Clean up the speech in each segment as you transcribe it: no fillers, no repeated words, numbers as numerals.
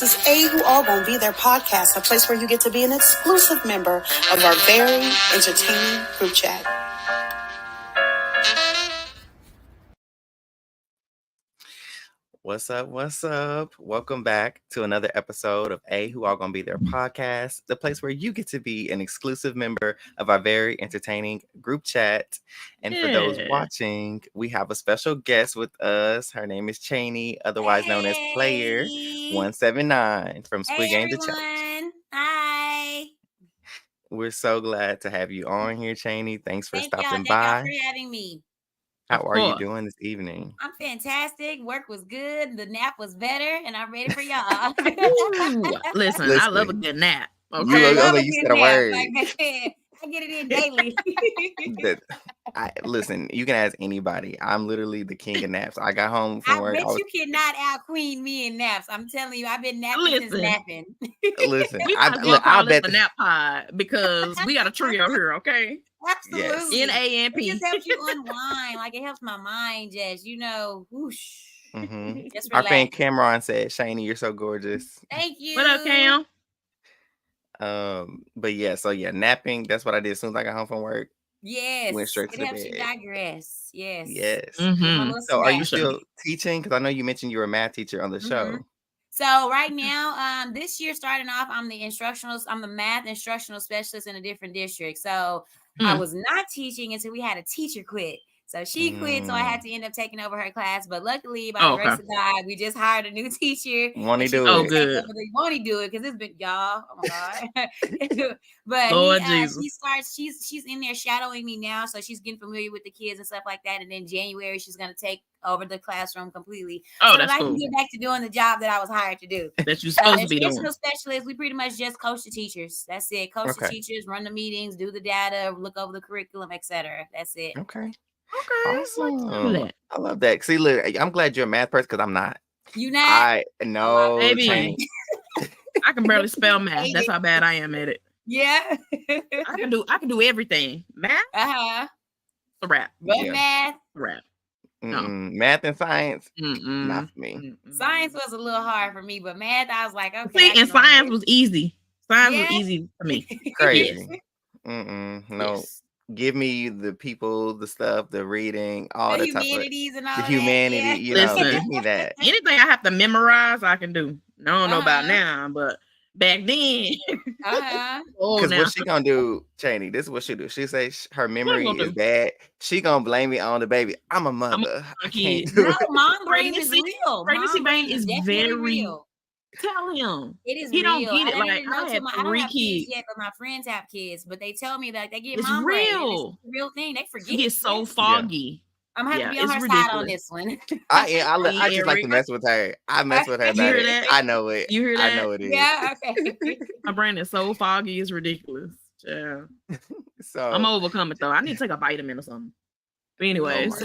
This is A.K.A. Their podcast, a place where you get to be an exclusive member of our very entertaining group chat. What's up? What's up? Welcome back to another episode of Their podcast, the place where you get to be an exclusive member of our very entertaining group chat. And for those watching, we have a special guest with us. Her name is Chaney, otherwise known as Player 179 from Squid Game. The Challenge. Hi. We're so glad to have you on here, Chaney. Thanks for stopping by. Thank y'all for having me. How are you doing this evening? I'm fantastic. Work was good. The nap was better, and I'm ready for y'all. Listen, I love a good nap. Okay, you said a word. Like I get it in daily. Listen, you can ask anybody. I'm literally the king of naps. I got home from work. I bet you cannot out-queen me in naps. I'm telling you, I've been napping since napping. Listen, I bet the nap pod because we got a trio here, okay? Absolutely. Yes. NAMP. It just helps you unwind. Like it helps my mind just, whoosh. Mm-hmm. Just our friend Cameron said, "Chaney, you're so gorgeous." Thank you. What up, Cam? But napping. That's what I did as soon as I got home from work. Yes, went straight to the bed. It helps you digress. Yes. Mm-hmm. So, are you still teaching? Because I know you mentioned you were a math teacher on the show. So right now, this year starting off, I'm the math instructional specialist in a different district. So I was not teaching until we had a teacher quit. So she quit, so I had to end up taking over her class. But luckily, by the grace of God, we just hired a new teacher. Won't he do it? Good. Won't he do it? Because it's been y'all. Oh my God. But Lord she's in there shadowing me now, so she's getting familiar with the kids and stuff like that. And then January, she's gonna take over the classroom completely. Oh, so that's that I cool. can get back to doing the job that I was hired to do. That you're supposed to be doing. Specialist, we pretty much just coach the teachers. That's it. Coach the teachers, run the meetings, do the data, look over the curriculum, etc. That's it. Okay. Awesome. I love that. See, look, I'm glad you're a math person because I'm not. You not? No, baby. I can barely spell math. That's how bad I am at it. Yeah. I can do everything. Math? A rap. Math? Rap. No. Math and science? Not for me. Science was a little hard for me, but math, I was like, okay. See, and science was easy. Science was easy for me. Crazy. No. Yes. Give me the people, the stuff, the reading, all the humanities and all the humanity. You know, give me that. Anything I have to memorize, I can do. I don't know about now, but back then. Because what she gonna do, Chaney? This is what she do. She say her memory is bad. She gonna blame me on the baby. I'm a mother. I can't do it. Mom brain is real. Pregnancy brain is very real. Tell him. It is he real. Don't get it. Like I had 3 kids yet, but my friends have kids. But they tell me that they get it's mom real. Brain. It's a real thing. They forget. She is so foggy. I'm gonna have to be on her side on this one. I just like to mess with her. I mess with her. You hear that? I know it. You hear that? I know it is. Yeah. Okay. My brain is so foggy. It's ridiculous. Yeah. So I'm overcome it though. I need to take a vitamin or something. But anyways.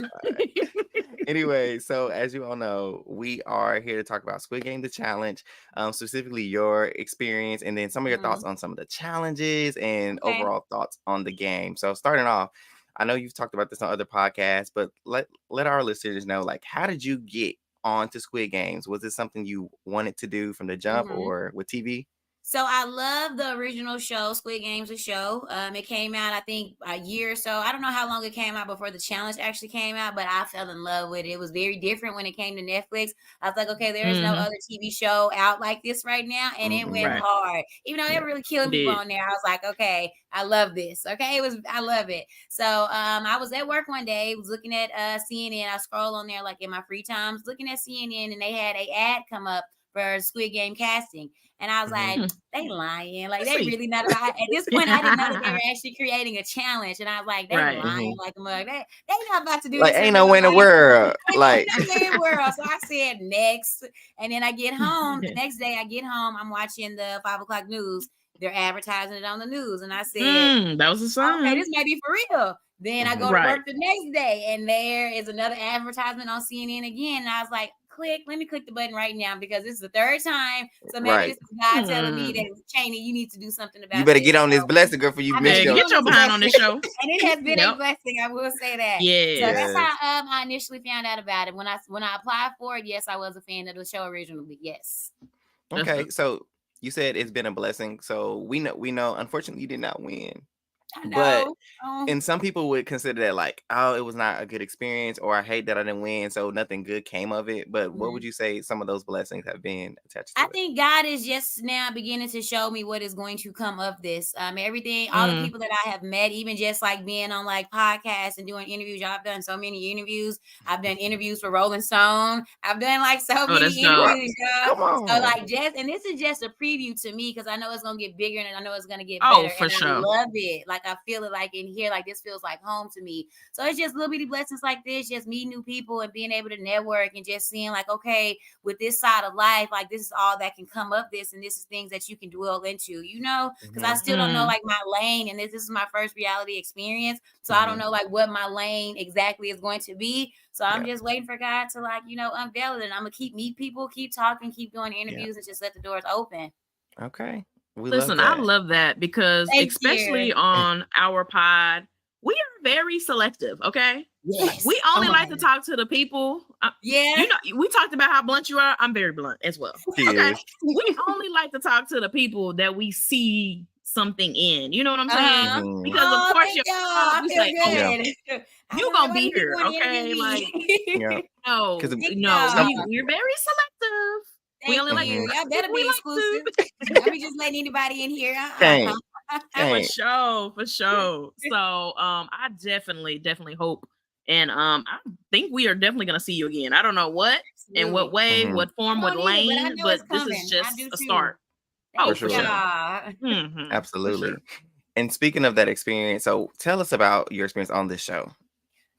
Anyway, so as you all know, we are here to talk about Squid Game, the challenge, specifically your experience, and then some of your thoughts on some of the challenges and overall thoughts on the game. So starting off, I know you've talked about this on other podcasts, but let our listeners know, like, how did you get onto Squid Games? Was it something you wanted to do from the jump or with TV? So I love the original show, Squid Game's a show. It came out, I think, a year or so. I don't know how long it came out before the challenge actually came out, but I fell in love with it. It was very different when it came to Netflix. I was like, okay, there is no other TV show out like this right now, and it went hard. Even though they were really killing people on there, I was like, okay, I love this. Okay, I love it. So I was at work one day, was looking at CNN. I scroll on there like in my free times, looking at CNN, and they had an ad come up for Squid Game casting. And I was like, they lying. Like, they really not about it. At this point, I didn't know that they were actually creating a challenge. And I was like, they lying like a mug. They not about to do like, this. Ain't no way in the world. Like, no way in the world. So I said, next. And then I get home. The next day I get home, I'm watching the 5 o'clock news. They're advertising it on the news. And I said, that was a sign. Okay, this might be for real. Then I go to work the next day, and there is another advertisement on CNN again. And I was like, let me click the button right now because this is the 3rd time. So maybe this is God telling me that, Chaney, you need to do something about it. You better get on this blessing, girl, for you miss get your behind on this show. And it has been a blessing, I will say that. Yeah. So that's how I initially found out about it. When I applied for it, yes, I was a fan of the show originally. Yes. Okay, so you said it's been a blessing. So we know. Unfortunately, you did not win, I but know. Oh. and some people would consider that like, oh, it was not a good experience, or I hate that I didn't win, so nothing good came of it. But what would you say some of those blessings have been attached to I it? think God is just now beginning to show me what is going to come of this. Everything, all the people that I have met, even just like being on like podcasts and doing interviews. Y'all, I've done so many interviews. I've done interviews for Rolling Stone. I've done like so that's many dope. interviews, y'all. Come on. So like and this is just a preview to me because I know it's gonna get bigger and I know it's gonna get Oh, better. for And sure. I love it. Like I feel it like in here, like this feels like home to me. So it's just little bitty blessings like this, just meeting new people and being able to network and just seeing like, okay, with this side of life, like this is all that can come up this, and this is things that you can dwell into, because I still don't know like my lane, and this is my first reality experience, so I don't know like what my lane exactly is going to be. So I'm just waiting for God to like unveil it, and I'm gonna keep meet people, keep talking, keep doing interviews, and just let the doors open. Okay, we Listen, love I that. love that because Thank especially you. on our pod, we are very selective. Okay. Yes. We only like to talk to the people. Yeah. We talked about how blunt you are. I'm very blunt as well. Okay. Cheers. We only like to talk to the people that we see something in. You know what I'm saying? Mhm. Because of course, Thank y'all. I we feel say, oh, good. you gonna be here, okay? Like, Yeah, no, because Thank no, y'all. we're very selective. We Thank only like you. Y'all better people we be like exclusive. to. Don't be just letting anybody in here. Dang. For Dang. sure, for sure. So I definitely hope, and I think we are definitely gonna see you again. I don't know what, in what way, what form, what lane, but this is just a start. Thank For For sure. y'all. sure. Absolutely. Sure. And speaking of that experience, so tell us about your experience on this show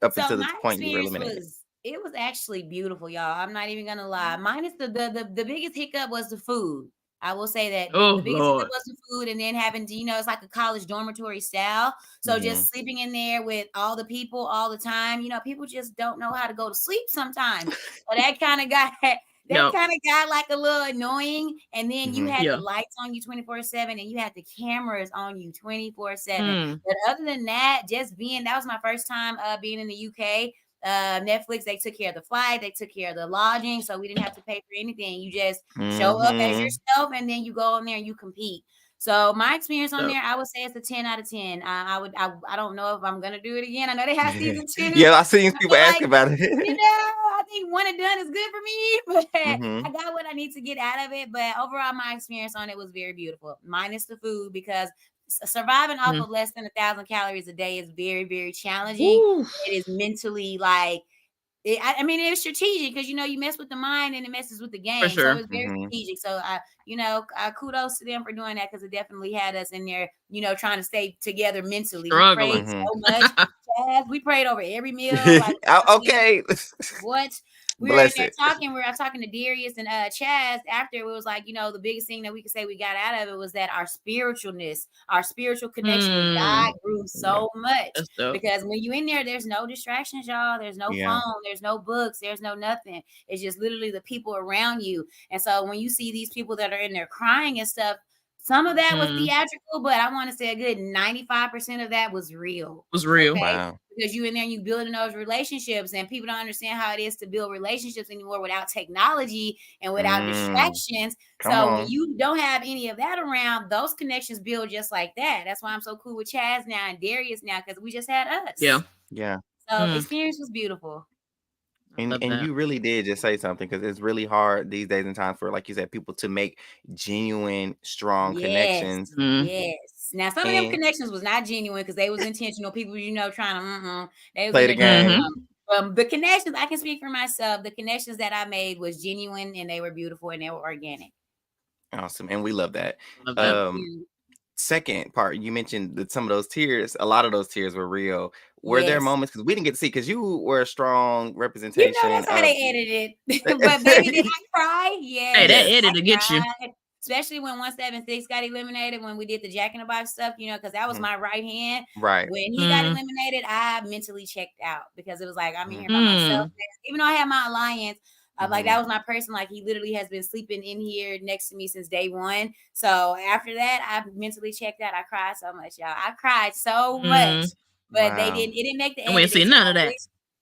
up So until the my point you were experience eliminated. was actually beautiful, y'all. I'm not even gonna lie. Minus the biggest hiccup was the food. I will say that Oh the biggest hiccup Lord. was the food, and then having to, it's like a college dormitory style. So just sleeping in there with all the people all the time, people just don't know how to go to sleep sometimes. So that kind of got like a little annoying. And then you had the lights on you 24/7 and you had the cameras on you 24/7. But other than that, that was my first time being in the UK. Netflix, they took care of the flight, they took care of the lodging, so we didn't have to pay for anything. You just show up as yourself, and then you go on there and you compete. So my experience on there, I would say it's a 10 out of 10. I don't know if I'm gonna do it again. I know they have season 2. Yeah, I seen people ask about it. I think one and done is good for me, but Mm-hmm. I got what I need to get out of it. But overall, my experience on it was very beautiful, minus the food, because surviving off of less than 1,000 calories a day is very, very challenging. It is mentally like, I mean, it's strategic because you mess with the mind and it messes with the game. sure. So it's very strategic. So kudos to them for doing that, because it definitely had us in there, trying to stay together mentally. Struggling. We prayed so much. Chaz, we prayed over every meal. Like, Okay. what? We were in Bless there it. talking. We were talking to Darius and Chaz after. It was like, the biggest thing that we could say we got out of it was that our spiritualness, our spiritual connection with God grew so much. That's dope. Because when you in there, there's no distractions, y'all. There's no phone, there's no books, there's no nothing. It's just literally the people around you. And so when you see these people that are in there crying and stuff, some of that was theatrical, but I want to say a good 95% of that was real. Was real. Okay? Wow. Because you in there and you building those relationships, and people don't understand how it is to build relationships anymore without technology and without distractions. So when you don't have any of that around, those connections build just like that. That's why I'm so cool with Chaz now and Darius now, because we just had us. Yeah. So experience was beautiful. And you really did just say something, because it's really hard these days and times for, like you said, people to make genuine, strong connections. Yes. Now some of them connections was not genuine because they was intentional. People, trying to they was play the game. The connections, I can speak for myself. The connections that I made was genuine, and they were beautiful, and they were organic. Awesome. And we love that. Thank you. Second part, you mentioned that some of those tears, a lot of those tears were real. Were there moments, because we didn't get to see, because you were a strong representation. That's how they edited it. But baby, did I cry? Yeah. Hey, that edited to get you. Especially when 176 got eliminated, when we did the Jack in the Box stuff, because that was my right hand. Right. When he got eliminated, I mentally checked out, because it was like, I'm in here by myself. Even though I had my alliance, like that was my person. Like, he literally has been sleeping in here next to me since day one. So after that, I mentally checked out. I cried so much, y'all. I cried so much, but it didn't make the edit. We ain't seen none of that.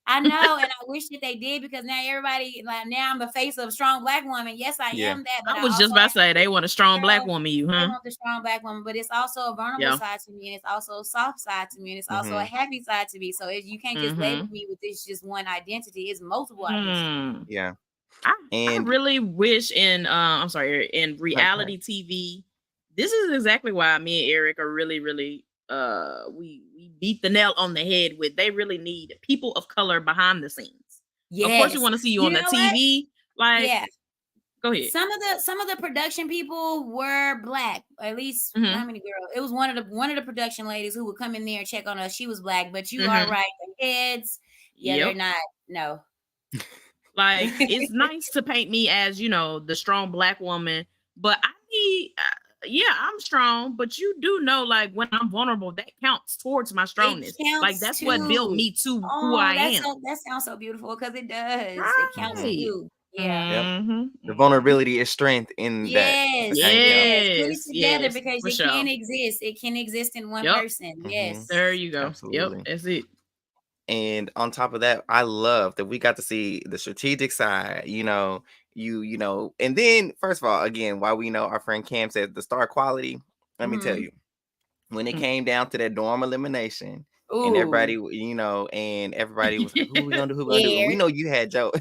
I know, and I wish that they did, because now everybody, like, now I'm the face of a strong Black woman. Yes, I am that, but I was just about to say they want a strong Black woman, they want the strong Black woman, but it's also a vulnerable side to me, and it's also a soft side to me, and it's also a happy side to me. So you can't just label me with this just one identity. It's multiple identities. Yeah. I really wish in reality TV, this is exactly why me and Eric are really, really we beat the nail on the head with, they really need people of color behind the scenes. Yes. Of course we want to see you on the TV. Like, go ahead. Some of the production people were Black. At least how many girls? It was one of the production ladies who would come in there and check on us. She was Black, but you are right. The heads, they're not. No. Like, it's nice to paint me as, you know, the strong Black woman, but I need, I'm strong, but you do know, like, when I'm vulnerable, that counts towards my strongness. Like, that's what built me to who I am. That sounds so beautiful, because it does. Right. It counts too. Yeah. The vulnerability is strength in that. Yes. Put it together, because it can exist. It can exist in one person. Yes. There you go. Absolutely. That's it. And on top of that, I love that we got to see the strategic side, you know, and then first of all, again, while we know our friend Cam said the star quality, let me tell you, when it came down to that dorm elimination, and everybody, you know, and everybody was like, who we gonna do? Who we gonna do? We know you had Joe.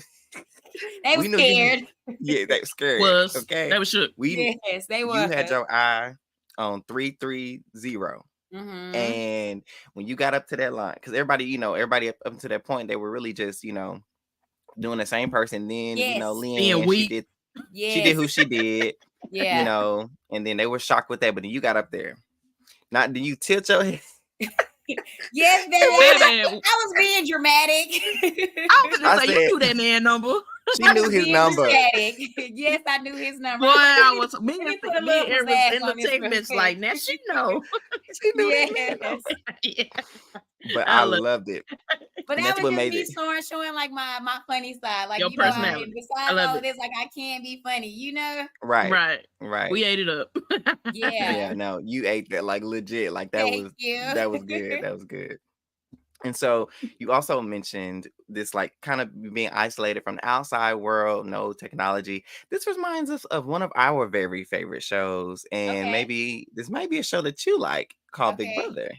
They were scared. They were scared. Okay. They were shook. Yes, they were. You had your eye on 3-3-0. And when you got up to that line, because everybody up to that point, they were really just, you know, doing the same person. Then, you know, Lynn, she did who she did, you know, and then they were shocked with that. But then you got up there. Not, do you tilt your head? Yes, baby. I was being dramatic. I was just like, you knew that man number. She knew his number. Yes, I knew his number. Boy, I was me and Aaron was in the text message like, now she know. She knew that. But I loved it. But that was just me showing like my funny side. Like, your personality. Besides all of this, like, I can be funny, you know? Right. We ate it up. Yeah, no, you ate that like legit. Like that was good. That was good. And so you also mentioned this, like, kind of being isolated from the outside world, no technology. This reminds us of one of our very favorite shows. And maybe this might be a show that you like, called Big Brother.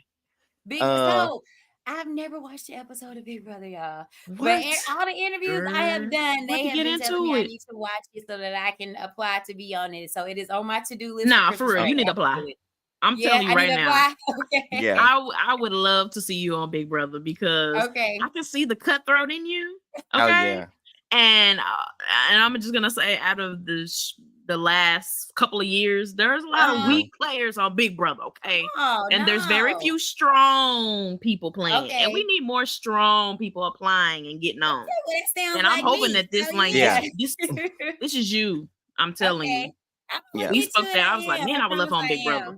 So I've never watched an episode of Big Brother, y'all. But all the interviews I have done, they have been telling me I need to watch it so that I can apply to be on it. So it is on my to-do list. Nah, for real, you need to apply. I'm telling you right now. Yeah, I would love to see you on Big Brother, because I can see the cutthroat in you. Okay, oh yeah, and I'm just gonna say, out of the last couple of years, there's a lot of weak players on Big Brother. And there's very few strong people playing, and we need more strong people applying and getting on. And I'm hoping that this this is you. I'm telling you. Yeah, we spoke there. I was like, man, I would love on Big Brother.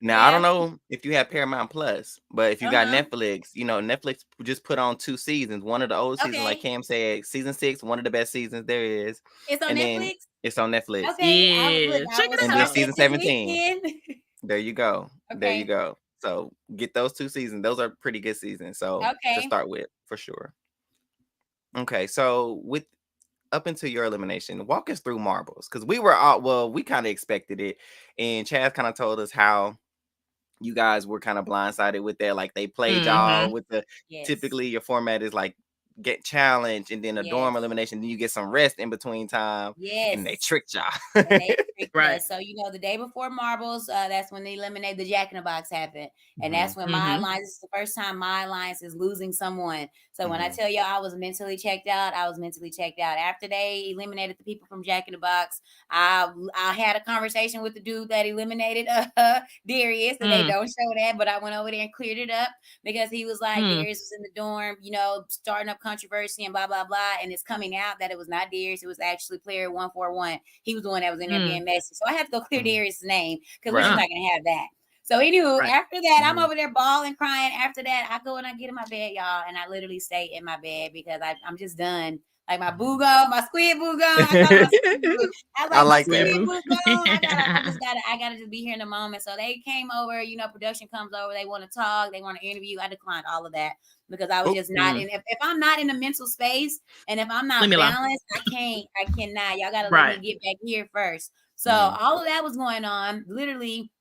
Now, I don't know if you have Paramount Plus, but if you got Netflix, you know, Netflix just put on 2 seasons. One of the old seasons, like Cam said, season 6, one of the best seasons there is. It's on Netflix? It's on Netflix. Yeah. Check it out. And then season 17. There you go. There you go. So get those 2 seasons. Those are pretty good seasons. So to start with, for sure. Okay, so with up until your elimination, walk us through marbles, because we were we kind of expected it, and Chaz kind of told us how you guys were kind of blindsided with that. Like, they played y'all with the typically your format is like get challenged and then a dorm elimination, then you get some rest in between time. And they tricked y'all. Right. So, you know, the day before marbles, that's when they eliminate the Jack in the Box happened. And that's when my alliance, this is the first time my alliance is losing someone. So when I tell y'all I was mentally checked out, I was mentally checked out. After they eliminated the people from Jack in the Box, I had a conversation with the dude that eliminated Darius, and they don't show that, but I went over there and cleared it up, because he was like, Darius was in the dorm, you know, starting up controversy and blah, blah, blah. And it's coming out that it was not Darius, it was actually player 141. He was the one that was in there being messy. So I had to go clear Darius' name, because we're just not going to have that. So anywho, after that, I'm over there bawling, crying. After that, I go and I get in my bed, y'all, and I literally stay in my bed, because I'm just done. like my Boo-Go, my Squid Boo-Go. I like my Squid Boo-Go. I gotta just be here in the moment. So they came over, production comes over, they want to talk, they want to interview. I declined all of that because I was just not in. If I'm not in a mental space and if I'm not balanced, I cannot. Y'all gotta let me get back here first. So all of that was going on. Literally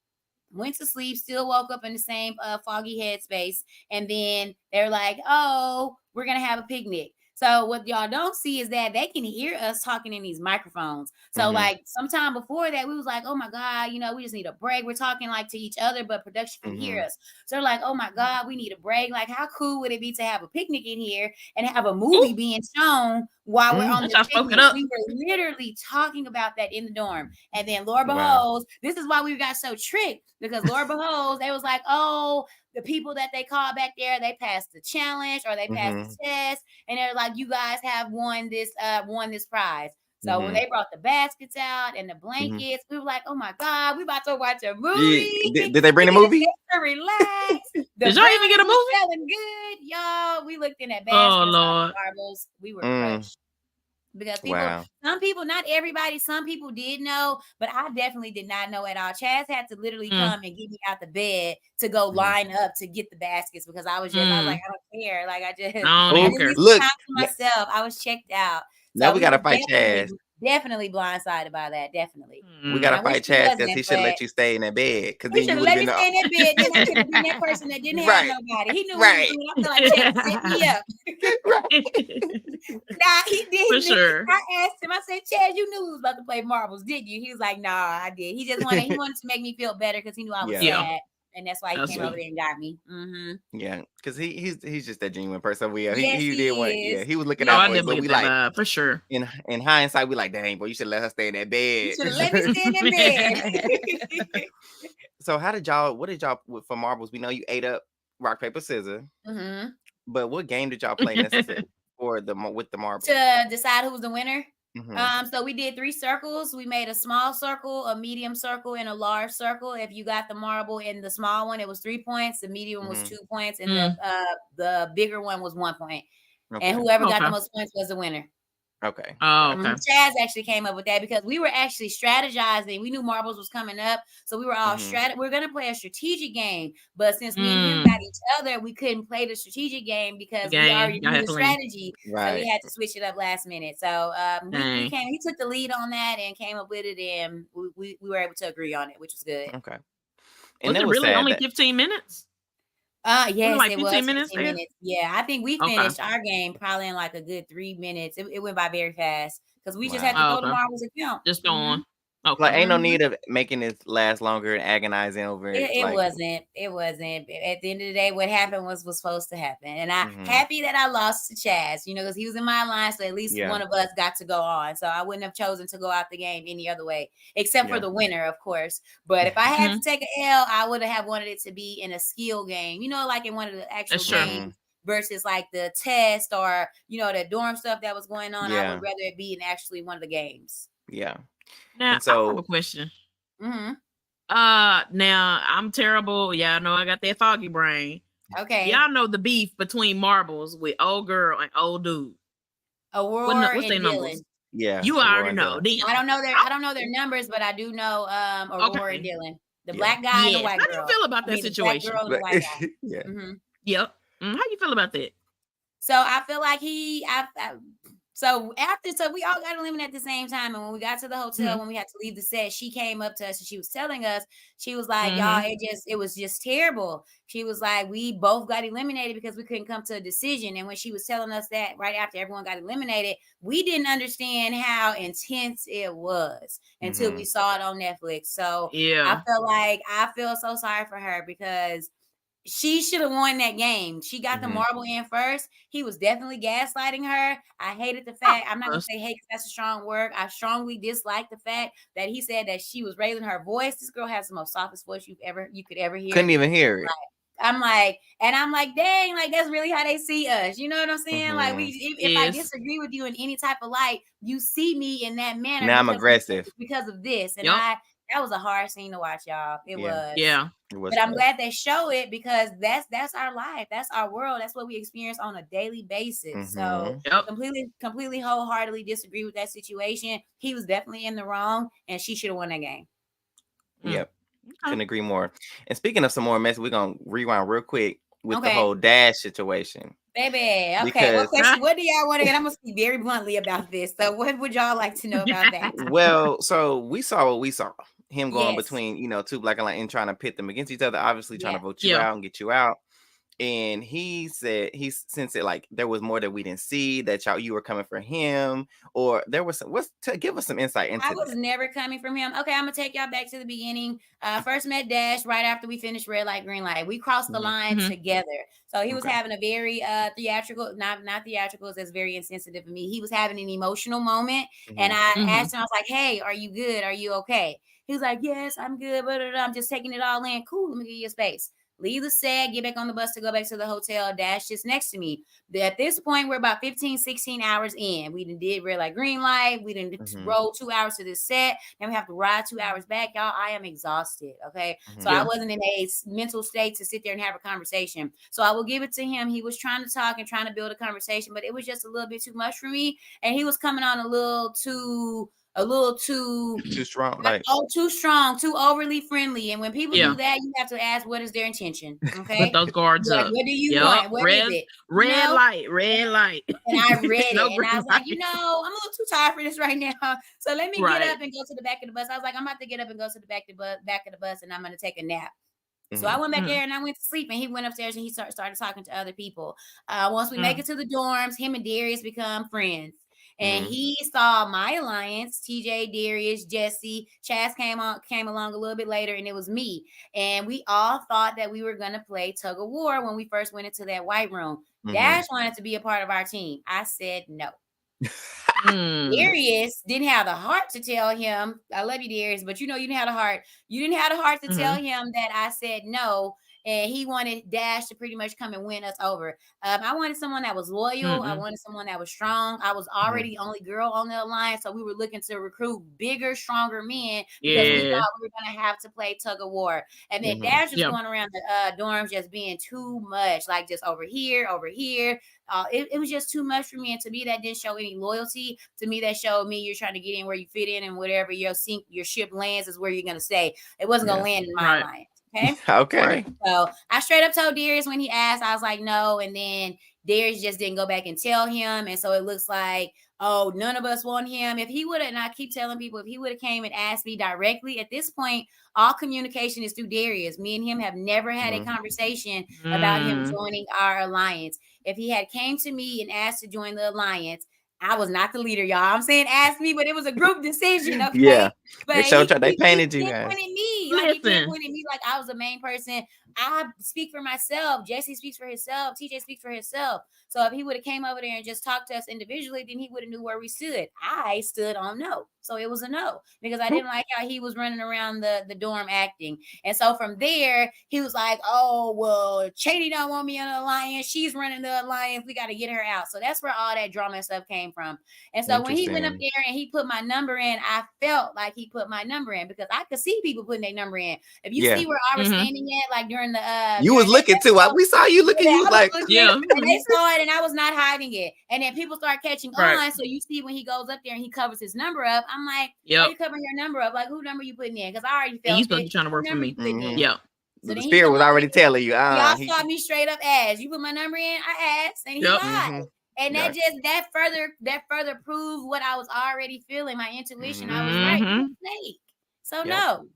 went to sleep, still woke up in the same foggy headspace. And then they're like, oh, we're going to have a picnic. So what y'all don't see is that they can hear us talking in these microphones. So like sometime before that, we was like, oh my God, we just need a break. We're talking like to each other, but production can hear us. So they're like, oh my God, we need a break. Like how cool would it be to have a picnic in here and have a movie being shown while we're on the picnic? We were literally talking about that in the dorm. And then Lord beholds, this is why we got so tricked, because Lord beholds, they was like, oh, the people that they called back there, they passed the challenge or they passed the test, and they're like, you guys have won this prize. So when they brought the baskets out and the blankets, we were like, oh my God, we about to watch a movie. Did they bring a movie? Relax. Did y'all even get a movie? Feeling good, y'all. We looked in at baskets, marbles. We were crushed. Because some people, not everybody, some people did know, but I definitely did not know at all. Chaz had to literally come and get me out the bed to go line up to get the baskets because I was like, I don't care. Like I just look time to myself. I was checked out. Now we gotta fight Chaz. Definitely blindsided by that. Definitely. We gotta fight Chaz because he should let you stay in that bed. Because he should let me stay in that bed. Then I could have been that person that didn't have nobody. He knew what he was doing. I feel like Chaz set me up. Nah, he did. For sure. I asked him. I said, Chaz, you knew we was about to play marbles, didn't you? He was like, nah, I did. He just wanted to make me feel better because he knew I was sad. And that's why he came over there and got me. Yeah, because he's just that genuine person. He was looking out for it, but we like for sure. In hindsight, we like, dang, boy, you should let her stay in that bed. You should have let me stay in that bed. So what did y'all for marbles? We know you ate up rock, paper, scissors. But what game did y'all play necessarily with the marbles? To decide who was the winner? So we did 3 circles. We made a small circle, a medium circle, and a large circle. If you got the marble in the small one, it was 3 points. The medium was 2 points, and the bigger one was 1 point. And whoever got the most points was the winner. Okay. Oh, okay. Chaz actually came up with that because we were actually strategizing. We knew marbles was coming up, so we were all we're gonna play a strategic game. But since we and him got each other, we couldn't play the strategic game because we already knew the strategy. Right. So we had to switch it up last minute. So he took the lead on that and came up with it, and we were able to agree on it, which was good. Okay. And was it really only 15 minutes? Yes, like it 15 was 15 minutes. minutes. Yeah, I think we finished our game probably in like a good 3 minutes. It went by very fast because we just had to go to marbles and count. Just on. Okay. Like, ain't no need of making it last longer and agonizing over it. It wasn't. At the end of the day, what happened was supposed to happen. And I'm happy that I lost to Chaz, because he was in my line. So at least one of us got to go on. So I wouldn't have chosen to go out the game any other way, except for the winner, of course. But if I had to take an L, I would have wanted it to be in a skill game, like in one of the actual games versus like the test or, the dorm stuff that was going on. I would rather it be in actually one of the games. Yeah. Now, I have a question. Now I'm terrible. Y'all know I got that foggy brain. Okay. Y'all know the beef between marbles with old girl and old dude. Aurora what's their numbers? Yeah. You already know. I don't know their numbers, but I do know Aurora and Dylan. The black guy and the white girl. How do you feel about that situation? The black girl and the white guy. Yep. How you feel about that? So I feel like So we all got eliminated at the same time. And when we got to the hotel, when we had to leave the set, she came up to us and she was telling us, she was like, y'all, it was just terrible. She was like, we both got eliminated because we couldn't come to a decision. And when she was telling us that right after everyone got eliminated, we didn't understand how intense it was until we saw it on Netflix. So I feel so sorry for her because she should have won that game. She got the marble in first. He was definitely gaslighting her. I hated the fact. I'm not gonna say hate because that's a strong word. I strongly dislike the fact that he said that she was raising her voice. This girl has the most softest voice you could ever hear. Couldn't even hear it. I'm like, dang, like that's really how they see us. You know what I'm saying? Like if I disagree with you in any type of light, you see me in that manner. Now I'm aggressive because of this, and That was a hard scene to watch, y'all. It was. Yeah. But I'm glad they show it because that's our life. That's our world. That's what we experience on a daily basis. So completely wholeheartedly disagree with that situation. He was definitely in the wrong and she should have won that game. Yep. Couldn't agree more. And speaking of some more mess, we're gonna rewind real quick with the whole Dash situation. Baby, okay. What question? What do y'all want to get? I'm gonna speak very bluntly about this. So, what would y'all like to know about that? Well, so we saw what we saw. Him going between, two black and white and trying to pit them against each other, obviously trying to vote you out and get you out. And he said he sensed it like there was more that we didn't see, that you were coming for him, or there was some. Give us some insight into. I was never coming from him. Okay, I'm gonna take y'all back to the beginning. First met Dash right after we finished red light, green light. We crossed the line together. So he was having a very theatrical, not theatrical. That's very insensitive of me. He was having an emotional moment, and I asked him. I was like, "Hey, are you good? Are you okay?" He was like, "Yes, I'm good. But I'm just taking it all in. Cool. Let me give you a space." Leave the set, get back on the bus to go back to the hotel. Dash just next to me. At this point, we're about 15, 16 hours in. We did red light, green light. We didn't roll 2 hours to this set. Then we have to ride 2 hours back. Y'all, I am exhausted. Okay. So I wasn't in a mental state to sit there and have a conversation. So I will give it to him. He was trying to talk and trying to build a conversation, but it was just a little bit too much for me. And he was coming on a little too strong, too strong, too overly friendly. And when people do that, you have to ask what is their intention. Okay, put those guards up. What do you want? What is it? Red light. And I read it, and I was like, I'm a little too tired for this right now. So let me get up and go to the back of the bus. I was like, I'm about to get up and go to the back of the bus, and I'm going to take a nap. So I went back there and I went to sleep, and he went upstairs and he started talking to other people. Once we make it to the dorms, him and Darius become friends. And he saw my alliance, TJ, Darius, Jesse, Chaz came along a little bit later, and it was me. And we all thought that we were going to play tug of war when we first went into that white room. Dash wanted to be a part of our team. I said no. Darius didn't have the heart to tell him, I love you, Darius, but you didn't have the heart. You didn't have the heart to tell him that I said no. And he wanted Dash to pretty much come and win us over. I wanted someone that was loyal. I wanted someone that was strong. I was already the only girl on the alliance, so we were looking to recruit bigger, stronger men because we thought we were going to have to play tug of war. And then Dash was going around the dorms just being too much, like just over here. It was just too much for me. And to me, that didn't show any loyalty. To me, that showed me you're trying to get in where you fit in, and whatever your ship lands is where you're going to stay. It wasn't going to land in my alliance. Okay. So I straight up told Darius when he asked, I was like, no. And then Darius just didn't go back and tell him. And so it looks like, oh, none of us want him. If he would have, and I keep telling people, if he would have came and asked me directly, at this point, all communication is through Darius. Me and him have never had a conversation about him joining our alliance. If he had came to me and asked to join the alliance, I was not the leader, y'all. I'm saying ask me, but it was a group decision. Okay. Yeah. But they painted you guys. He pinpointed me like I was the main person. I speak for myself. Jesse speaks for himself. TJ speaks for himself. So if he would have came over there and just talked to us individually, then he would have knew where we stood. I stood on no. So it was a no because I didn't like how he was running around the dorm acting. And so from there, he was like, oh, well, Chaney don't want me on the alliance. She's running the alliance. We got to get her out. So that's where all that drama and stuff came from. And so when he went up there and he put my number in, I felt like he put my number in because I could see people putting their number in. If you see where I was standing at, like during the you was looking too. We saw you looking. You was like, and they saw it, and I was not hiding it. And then people start catching on. So you see when he goes up there and he covers his number up, I'm like, why are you covering your number up? Like, who number you putting in? Because I already felt he's supposed to be trying to work for me. Yeah. So the spirit was already telling you. Y'all saw me straight up ask. You put my number in, I asked, and he lied. And that further proved what I was already feeling. My intuition, I was right. It was fake. So no.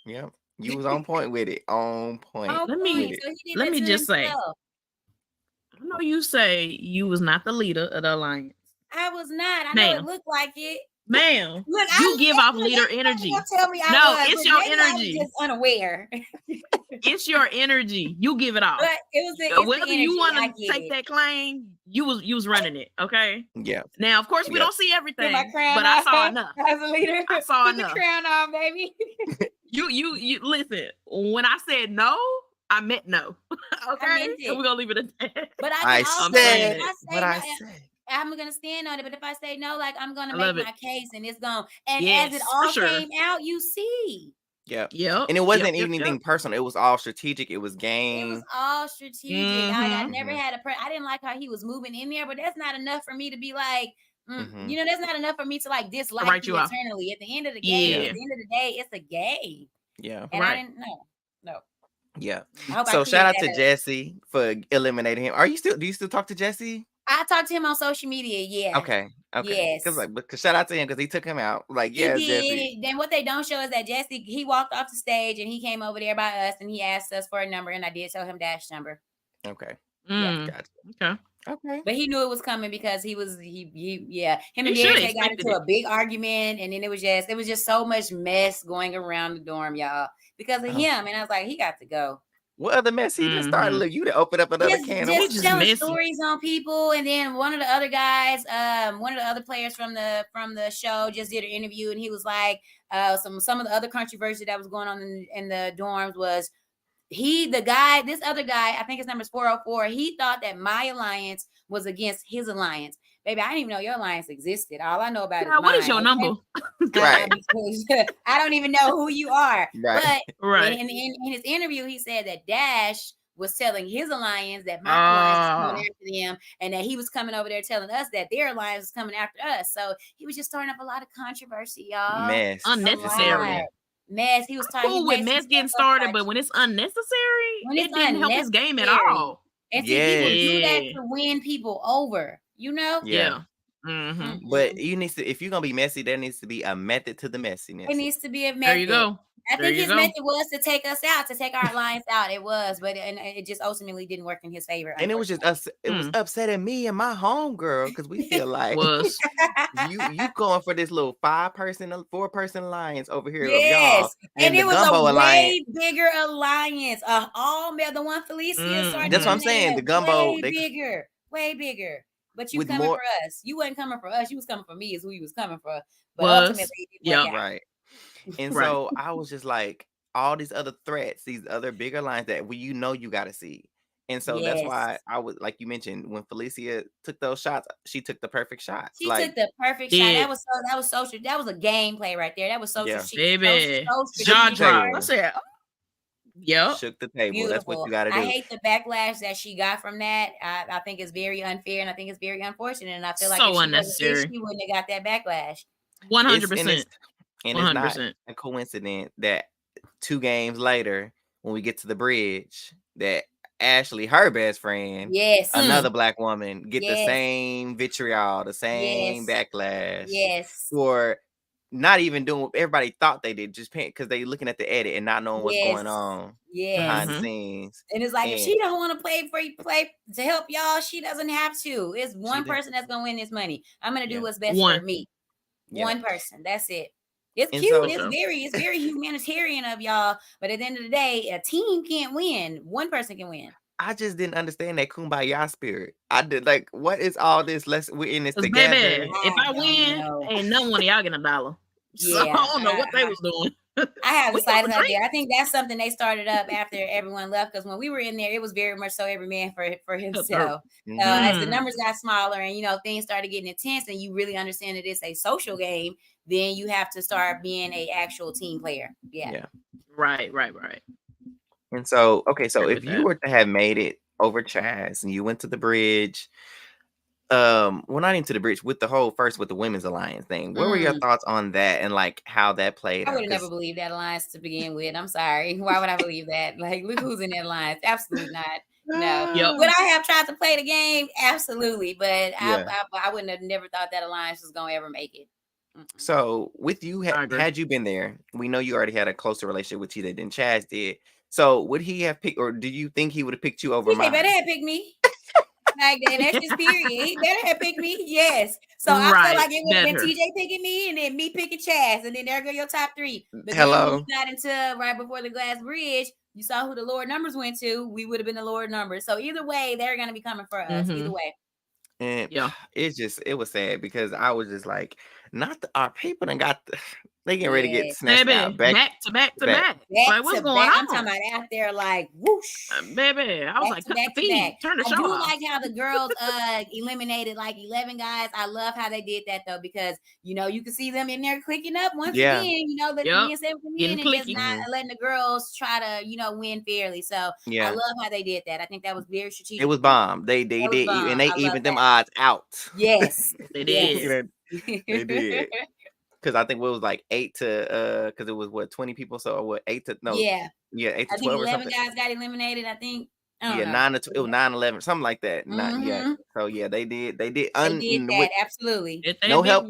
Yeah. You was on point with it. On point. Let me just say, I know you say you was not the leader of the alliance. I was not. I know it looked like it. Ma'am, you give off leader energy. Tell me it's your energy. I was just unaware. It's your energy. You give it off. But it was whether you want to take that claim, you was running it. Okay. Yeah. Now, of course, we don't see everything, but I saw enough. As a leader, I saw put enough. The crown on, baby. You listen. When I said no, I meant no. Okay, and we're gonna leave it at that. But I said what I said. I'm gonna stand on it, but if I say no, like I'm gonna make my case and it's gone. And as it all came out, you see. Yep. Yep. And it wasn't anything personal. It was all strategic. It was game. It was all strategic. I never had I didn't like how he was moving in there, but that's not enough for me to be like, you know, that's not enough for me to like dislike you eternally. At the end of the game, at the end of the day, it's a game. Yeah. And I didn't know. No. Yeah. So shout out to Jesse for eliminating him. Do you still talk to Jesse? I talked to him on social media. Yeah. Okay. Yes. Because shout out to him because he took him out. Like, yeah, Jesse. Then what they don't show is that Jesse, he walked off the stage and he came over there by us and he asked us for a number, and I did tell him Dash number. Okay. Yeah. Gotcha. Okay. But he knew it was coming because him and Mary got into a big argument, and then it was just so much mess going around the dorm, y'all, because of him. And I was like, he got to go. What other mess he just started? Look, you to open up another can. Just telling stories on people, and then one of the other guys, one of the other players from the show just did an interview, and he was like, some of the other controversy that was going on in the dorms was this other guy, I think his number is 404. He thought that my alliance was against his alliance. Baby, I didn't even know your alliance existed. All I know about is what is your number? Right. I don't even know who you are. Right. But in his interview, he said that Dash was telling his alliance that my alliance was coming after them, and that he was coming over there telling us that their alliance was coming after us. So he was just starting up a lot of controversy, y'all. Mess. Unnecessary. Mess. He was talking cool with mess getting started, but when it's unnecessary, it didn't help his game at all. And see, he would do that to win people over, you know? Yeah. But if you're gonna be messy, there needs to be a method to the messiness. It needs to be a method. There you go. I think his method was to take us out, to take our alliance out. It was, but it just ultimately didn't work in his favor. And it was just us. It was upsetting me and my homegirl because we feel like you going for this little 4-person alliance over here. Yes, of y'all, and it was a way bigger alliance. All male, the one Felicia started. That's what I'm saying. The gumbo, way bigger. But you coming for us. You wasn't coming for us. You was coming for me. Is who you was coming for. But ultimately, it didn't work out. Right. And so I was just like, all these other threats, these other bigger lines that you got to see. And so that's why I was, like you mentioned, when Felicia took those shots, she took the perfect shot. She took the perfect shot. That was social. That was a gameplay right there. That was social. Baby. Jaw drop. I said, yep. Shook the table. Beautiful. That's what you got to do. I hate the backlash that she got from that. I think it's very unfair, and I think it's very unfortunate. And I feel like so unnecessary. She wouldn't have got that backlash. 100%. And it's not a coincidence that 2 games later, when we get to the bridge, that Ashley, her best friend, another black woman, get the same vitriol, the same backlash. Yes. For not even doing what everybody thought they did, just because they looking at the edit and not knowing what's going on behind the scenes. And it's like, if she don't want to play to help y'all, she doesn't have to. It's one person that's gonna win this money. I'm gonna do what's best for me. One person. That's it. It's cute. So, it's very humanitarian of y'all. But at the end of the day, a team can't win. One person can win. I just didn't understand that kumbaya spirit. I did like, what is all this? We're in this together. Baby, if I win, ain't none one of y'all getting $1. So I don't know what they was doing. I have decided out there. I think that's something they started up after everyone left, because when we were in there, it was very much so every man for himself. As the numbers got smaller and things started getting intense, and you really understand that it's a social game, then you have to start being a actual team player. Yeah. Right. And so, okay, so if you were to have made it over Chaz and you went to the bridge, well, not into the bridge, with the Women's Alliance thing, what were your thoughts on that and like how that played out? I would have never believed that alliance to begin with. I'm sorry. Why would I believe that? Like, look who's in that alliance. Absolutely not. No. Would I have tried to play the game? Absolutely. But I wouldn't have never thought that alliance was going to ever make it. So with you, had you been there, we know you already had a closer relationship with you than Chaz did. So would he have picked, or do you think he would have picked you over mine? He better have picked me. Like, that's just period. He better have picked me. Yes. So I feel like it would have been TJ picking me and then me picking Chaz. And then there go your top 3. But then when we got into right before the glass bridge, you saw who the lower numbers went to. We would have been the lower numbers. So either way, they're going to be coming for us. Either way. And it was sad because I was just like, our people done got They getting ready to get snatched out. Back to back. Like, what's going on? I'm talking about out there like whoosh. Baby, I was like, cut the feed. Turn the show I do off. like how the girls eliminated like 11 guys. I love how they did that though, because you can see them in there clicking up once again, the men said and just not letting the girls try to, win fairly. So I love how they did that. I think that was very strategic. It was bomb. They did, and they evened them odds out. Yes. They did. They did. Because I think it was like 8 to because it was what 20 people, so what 8 to 8 to 12 or something. 11 guys got eliminated. I think. 9 to it was 9-11, something like that. So they did that absolutely. No help,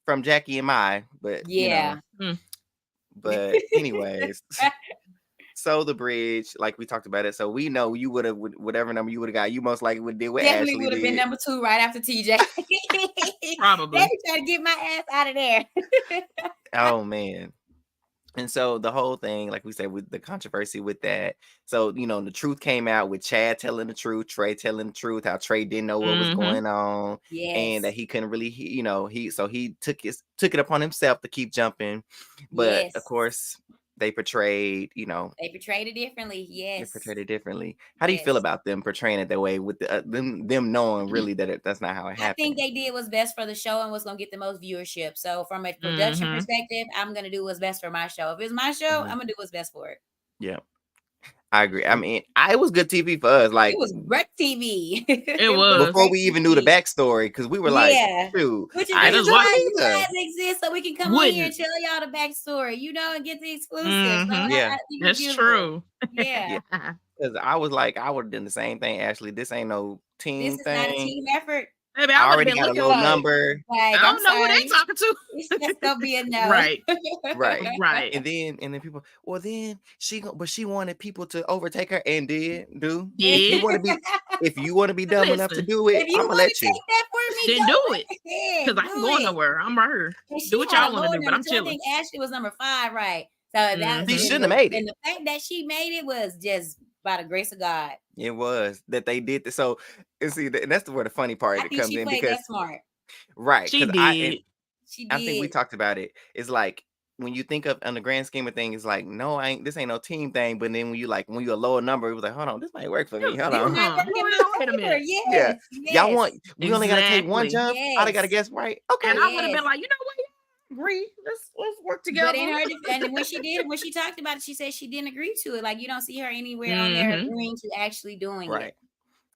from Jackie and Mai, but but anyways. So the bridge, like we talked about it. So we know you would have, whatever number you would have got, you most likely would have did what definitely Ashley would have been number 2 right after TJ. Probably. They trying to get my ass out of there. Oh man. And so the whole thing, like we said, with the controversy with that. So, the truth came out with Chad telling the truth, Trey telling the truth, how Trey didn't know what was going on. Yes. And that he couldn't really, he took it upon himself to keep jumping. But of course, they portrayed, they portrayed it differently. Yes. They portrayed it differently. How do you feel about them portraying it that way with them knowing really that that's not how it happened? I think they did what's best for the show and what's going to get the most viewership. So from a production perspective, I'm going to do what's best for my show. If it's my show, I'm going to do what's best for it. Yeah. I agree. I mean, it was good TV for us. Like, it was great TV. It was before we even knew the backstory, because we were like, "Dude, which is why you guys exist, so we can come on here and tell y'all the backstory, and get the exclusive." So that's true. Yeah, because I was like, I would have done the same thing. Ashley, this ain't no team thing. Not a team effort. Maybe I already got a low number. Like, I don't know who they talking to. It's just gonna be a no. Right. And then people. Well, then she wanted people to overtake her and did. If you want to be dumb enough to do it, I'm gonna let you. Take that for me, then do it. Because I ain't going nowhere. I'm right here. Do what y'all want to do, but I'm chilling. I think Ashley was number 5, right? So she shouldn't have made it. And the fact that she made it was just by the grace of God. It was that they did this. So, and see, and that's where the funny part comes in, because that smart. Right. She did. I think we talked about it. It's like when you think of on the grand scheme of things, it's like, no, this ain't no team thing. But then when you a lower number, it was like, hold on, this might work for me. Hold on. Wait a minute. Yes. Y'all we only gotta take one jump. I gotta guess right. Okay. And I would have been like, you know what? Agree. Let's work together. But in her defense, when she talked about it, she said she didn't agree to it. Like, you don't see her anywhere on there agreeing to actually doing it.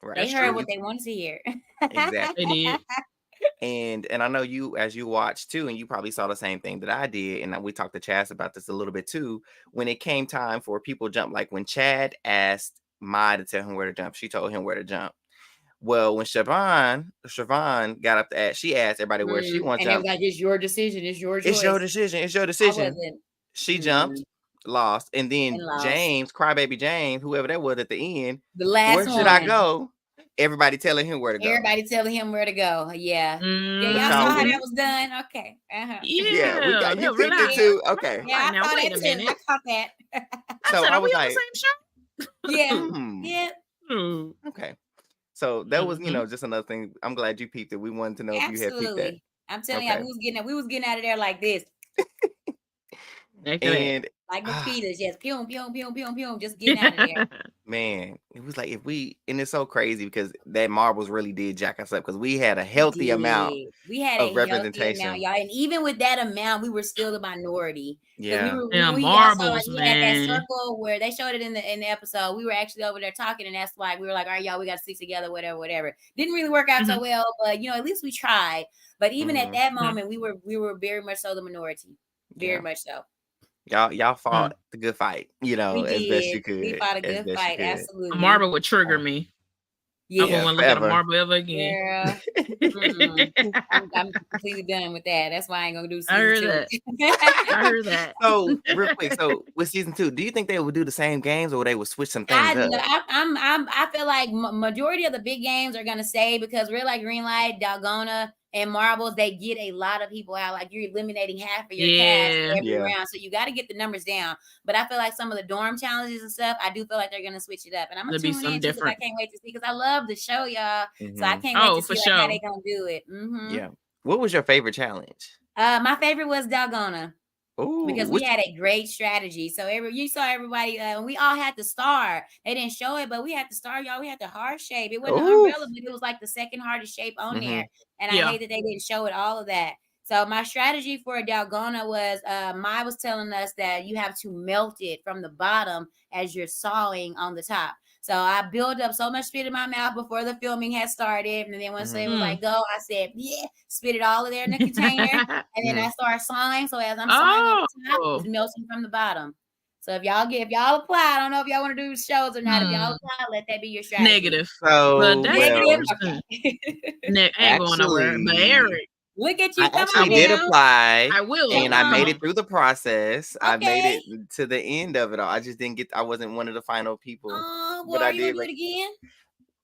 Right. They heard what they wanted to hear. Exactly. They did. And I know you, as you watched too, and you probably saw the same thing that I did. And we talked to Chaz about this a little bit too. When it came time for people to jump, like when Chad asked Mai to tell him where to jump, she told him where to jump. Well, when Siobhan got up to ask, she asked everybody where she wants to jump. And like, it's your decision. It's your choice. It's your decision. She jumped, lost. And then James, crybaby James, whoever that was at the end, the last where should I go? Everybody telling him where to go. Yeah. Y'all saw how that was done. Okay. Yeah, you peeped it too. Okay. Yeah, I thought that too. I caught that. So I was like, the same show? Yeah. Okay. So that was, just another thing. I'm glad you peeped it. We wanted to know if you had peeped that. I'm telling you, we was getting out of there like this. And like mosquitoes, yes, pew, pew, pew, pew, pew, just getting out of there. Man, it was like and it's so crazy because that marbles really did jack us up because we had a healthy amount. We had of representation, amount, y'all, and even with that amount, we were still the minority. Yeah, marbles, we had that circle where they showed it in the episode. We were actually over there talking, and that's why we were like, all right, y'all, we got to stick together, whatever. Didn't really work out so well, but at least we tried. But even at that moment, we were very much so the minority, very much so. Y'all fought the good fight, as best you could. We fought a good fight, absolutely. A marble would trigger me. Yeah, I won't look at a marble ever again. I'm completely done with that. That's why I ain't gonna do season 2. I heard that. So real quick, with season 2, do you think they would do the same games or they would switch some things up? I feel like majority of the big games are gonna stay because Red Light, Green Light, Dalgona, and Marbles, they get a lot of people out. Like, you're eliminating half of your cast every round. So you got to get the numbers down. But I feel like some of the dorm challenges and stuff, I do feel like they're going to switch it up. And I'm going to tune in because I can't wait to see, because I love the show, y'all. So I can't wait to see how they're going to do it. Yeah. What was your favorite challenge? My favorite was Dalgona. Because we had a great strategy. So you saw everybody, we all had the star. They didn't show it, but we had the star, y'all. We had the heart shape. It wasn't an umbrella, but it was like the second hardest shape on there. And I hate that they didn't show it, all of that. So my strategy for Dalgona was, Mai was telling us that you have to melt it from the bottom as you're sawing on the top. So I built up so much spit in my mouth before the filming had started. And then once it was like, go, I said, yeah, spit it all in there in the container. And then I started sawing. So as I'm sawing on the top, it's melting from the bottom. So if y'all apply, I don't know if y'all want to do shows or not. If y'all apply, let that be your strategy. Negative. So negative. Ain't going nowhere. But Eric, look at you. I actually did apply. I will. And I made it through the process. Okay. I made it to the end of it all. I just didn't I wasn't one of the final people. But I did. Do it again?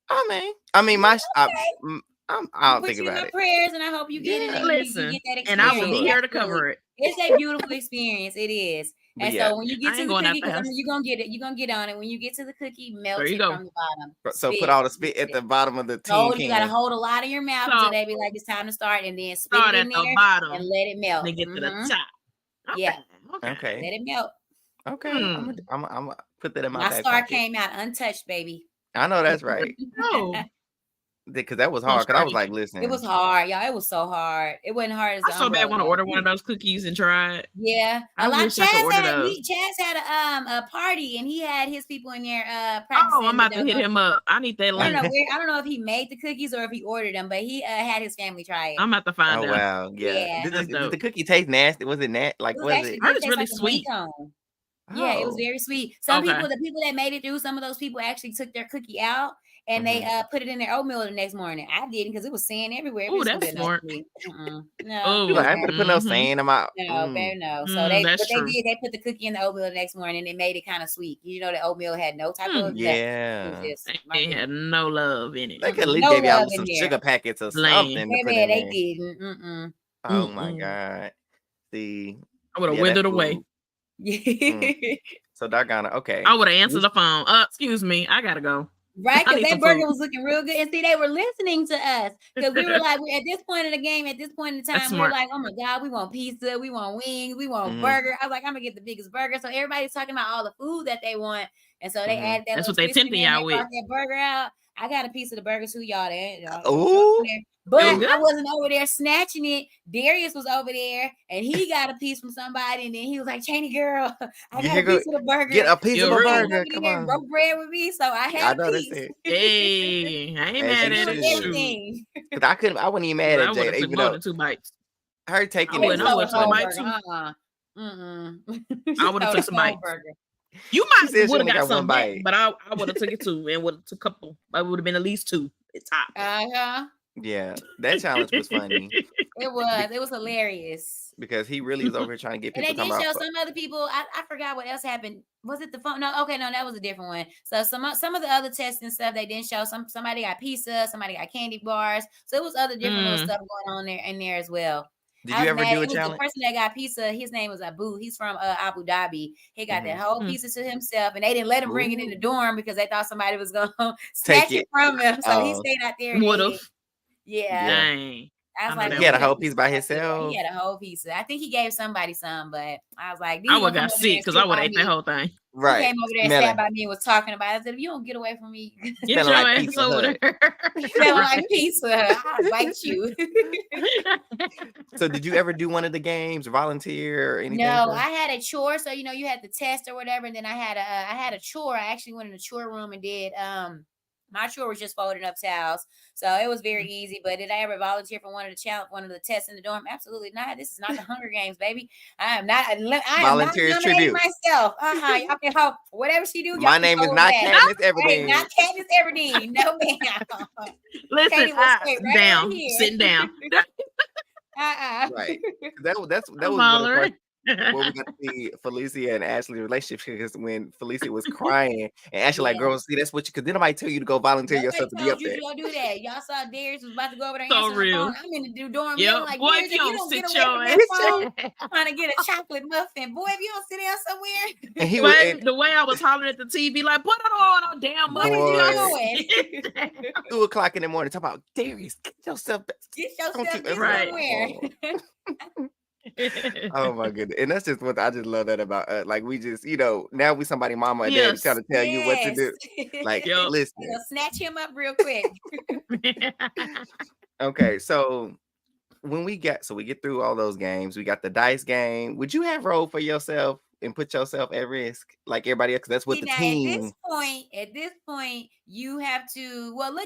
I mean, I'll think about my it. Prayers, and I hope you get it. Listen, you get that experience. And I will be here to cover it. It's a beautiful experience. It is. And so when you get to the cookie, because you're gonna get it, you're gonna get on it. When you get to the cookie, melt it from the bottom. So put all the spit at the bottom of the tin can. You gotta hold a lot in your mouth until they be like, it's time to start, and then spit it in there and let it melt. Then get to the top. Okay. Yeah. Okay. Let it melt. Okay. I'm gonna put that in my back star pocket. Came out untouched, baby. I know that's right. Because that was hard. Because I was like, listen, it was hard, y'all. It was so hard. It wasn't hard as I so bad want to order one of those cookies and try it. Yeah, a lot. Chaz had a party and he had his people in there practicing. I'm about to hit him up. I need that link. I don't know if he made the cookies or if he ordered them, but he had his family try it. I'm about to find out. Oh wow, yeah. Did the cookie taste nasty? Was it nasty? Like was it? It's really sweet. Yeah, it was very sweet. Some people, the people that made it through, some of those people actually took their cookie out and they put it in their oatmeal the next morning. I didn't because it was sand everywhere. Oh, that's smart. No, I ain't put no sand in my. No, no. So they did. They put the cookie in the oatmeal the next morning and they made it kind of sweet. You know, the oatmeal had no type of it had no love in it. They could at least give y'all some sugar packets or something. They didn't. Oh my god. See, I would have withered away. So Dalgona, okay. I would have answered the phone. Excuse me, I gotta go. Right, because that burger was looking real good. And see, they were listening to us. Because we were like, at this point in the game, at this point in time, we were like, oh my God, we want pizza, we want wings, we want burger. I was like, I'm gonna get the biggest burger. So everybody's talking about all the food that they want. And so they added that. That's what they tempting y'all with. That burger out. I got a piece of the burger too, y'all. Oh. But I wasn't over there snatching it. Darius was over there, and he got a piece from somebody, and then he was like, "Chaney girl, I got a piece of the burger. Get a piece of the burger. Come on, broke bread with me, so I had a piece." Hey, I ain't mad at it. Because I wasn't even mad at Jay. Even though 2 bites. Her taking it. I would have took bites too. I would have took some bites. You might would have got some bite, but I would have took it too, and would have took a couple. I would have been at least 2 at top. Yeah, that challenge was funny. It was hilarious because he really was over here trying to get people. And they did show some other people. I forgot what else happened. Was it the phone? No, okay, no, that was a different one. So some of the other tests and stuff they didn't show. Somebody got pizza, somebody got candy bars. So it was other different little stuff going on in there as well. Did you ever do a challenge? The person that got pizza, his name was Abu. He's from Abu Dhabi. He got that whole pizza to himself, and they didn't let him bring it in the dorm because they thought somebody was gonna snatch it from him. So he stayed out there. Yeah. Dang. I was like, he had a whole piece by himself. He had a whole piece. I think he gave somebody some, but I was like, I would have got sick because I would have ate that whole thing. Right. He came over there and sat by me and was talking about it. I said, if you don't get away from me, get your ass over there. Smelling like pizza. I'll bite you. So did you ever do one of the games, volunteer or anything? No, I had a chore. So, you had the test or whatever. And then I had a chore. I actually went in the chore room and did, my chore was just folding up towels. So it was very easy. But did I ever volunteer for one of the tests in the dorm? Absolutely not. This is not the Hunger Games, baby. I am not nominating myself. Y'all can help. Whatever she do, my name is not Katniss Everdeen. Not Katniss Everdeen. No, ma'am. Listen, sitting down. Right. That was one of where we got to see Felicia and Ashley's relationship, because when Felicia was crying and Ashley like, girl, see, that's what you, because then nobody tell you to go volunteer yourself to be up there. Y'all do that. Y'all saw Darius was about to go over there and so answer real. the phone. I'm in the dorm. Yep. Like, boy, if you don't sit your ass trying to get a chocolate muffin. Boy, if you don't sit down somewhere. And he was, the way I was hollering at the TV, like, put it on, damn muffin. What are you doing? 2 o'clock in the morning, talk about Darius, get yourself somewhere. Oh my goodness. And that's just what I just love that about like we just, now we somebody mama or daddy trying to tell you what to do. Like, listen. Snatch him up real quick. Okay, so we get through all those games, we got the dice game. Would you have rolled for yourself and put yourself at risk like everybody else? Because that's what the team. At this point, you have to. Well,